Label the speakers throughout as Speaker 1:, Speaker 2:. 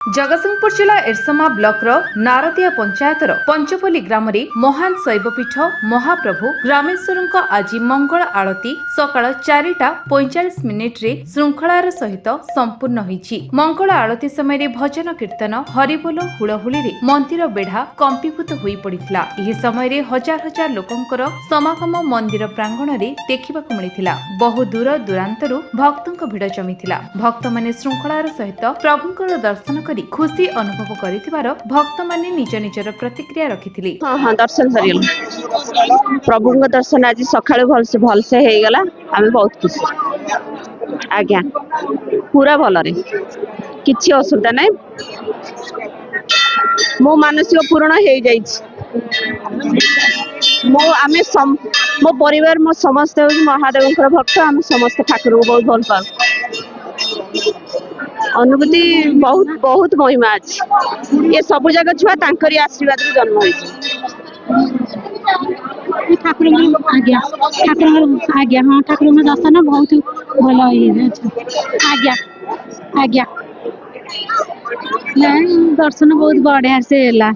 Speaker 1: जगतसिंहपुर जिला एरसमा ब्लॉक नारदिया पंचायतर पंचपल्ली ग्राम महान शैवपीठ महाप्रभु ग्रामेश्वर आज मंगल आलती सकाळ 4:45 श्रृंखलार सहित संपूर्ण होईछि। मंगल आलती समय भजन कीर्तन हरिबोल हुलहुली मंदिर बेढ़ा कंपीभूत होई पड़िथिला। एही समय हजार हजार लोकंकर समागम मंदिर प्रांगण रे देखिबाकु मिलिथिला। बहु दूर दूरांतरु भक्तंक भिड़ जमिथिला। भक्त माने श्रृंखलार सहित प्रभुंकर दर्शन करी खुशी अनुभव करिथिबार भक्त माने निज निजर प्रतिक्रिया रखिथिले।
Speaker 2: हाँ दर्शन सरीगला प्रभु दर्शन आज सकाळु भलसे हे गला आमे बहुत खुशी आज्ञा पूरा भल रे किछि असुविधा नै मो मानसिक पूर्ण हे जाइछि। मो परिवार मो समस्त महादेवंकर भक्त आम समस्त ठाकुर को बहुत भल पाऊ। अनुभूति बहुत बहुत महिमा अच्छी। ये सब जगह छुआ तांकरी आशीर्वाद रे जन्म होइछि।
Speaker 3: ठाकुर आज्ञा हाँ ठाकुर दर्शन बहुत भल आज्ञा आज्ञा दर्शन बहुत बढ़िया से है।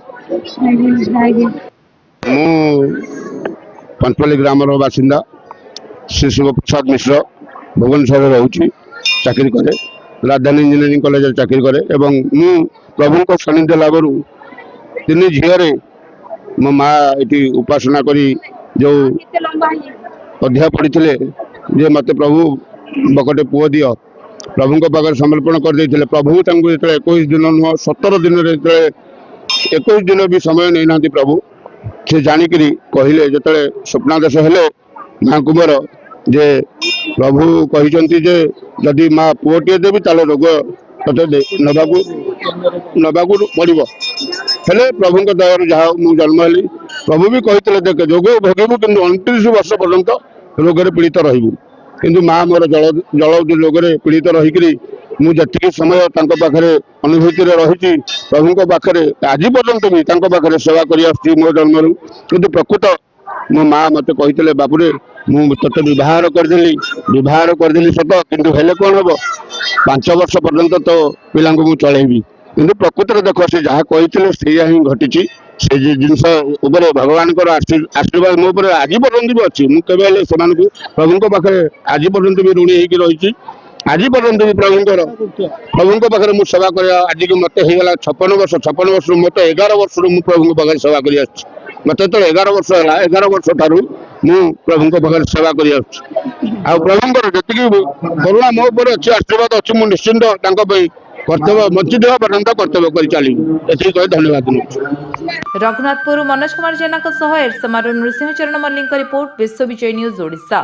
Speaker 4: पंचपल्ली ग्राम बासिंदा श्री शिव प्रसाद मिश्र भुवनेश्वर रोचे चाकरी करे राजधानी इंजीनियरिंग कॉलेज चाकरी करे एवं मु प्रभु को सानिध्य लाभर तीन झील मो माँ ये उपासना करी जो अध्याय पढ़ी जे मत प्रभु बकटे पुओ दियो प्रभु पाखे समर्पण कर प्रभु 21 दिन नुह 17 दिन 21 दिन भी समय नहीं ना प्रभु से जाणिक कहले जो स्वप्नादेश हेले माँ कुमार जे प्रभु कहते जे जदि माँ पुओटे देवी ताले रोग ते नबाकू पड़ो हेले प्रभु दयार जहाँ मुझे जन्म हेली प्रभु भी कहते देख जोग भोगबू कि 29 वर्ष पर्यंत रोग पीड़ित रहबू किंतु माँ मोर जल रोग पीड़ित रहीकि मुझे समय पाखे अनुभूति रही प्रभु पाखे आज पर्यंत भी पाखे सेवा कर मो जन्म कि प्रकृत मो माँ मत कहते बापुरे मुझे विवाह करदेली सत किंतु हेले कौन हम 5 वर्ष पर्यंत तो पिला मुझे चलैबी किंतु प्रकृत देख से जहाँ कहते से हिं घटी से जिनस भगवान आशीर्वाद मो पर आज पर्यंत भी अच्छी मुझे प्रभु पाखे आज पर्यंत भी ऋणी होगी रही आज पर्यंत भी प्रभु पाखे मुझे सेवा कर आज की मत होगा 56 वर्ष मत 11 वर्ष प्रभु पाखे सेवा कर मत तो 11 वर्ष है 11 वर्ष ठारू मु प्रभु पाखे सेवा कर प्रभुंर जी करुणा मो पर अच्छी आशीर्वाद अच्छी मुझे निश्चिंत कर्तव्य बंचित हवा पर्यंत कर्तव्य कर चली कह धन्यवाद।
Speaker 1: रघुनाथपुर मनोज कुमार जेना एरसमार नृसिंह चरण मल्लिक रिपोर्ट विश्व विजय न्यूज ओडिशा।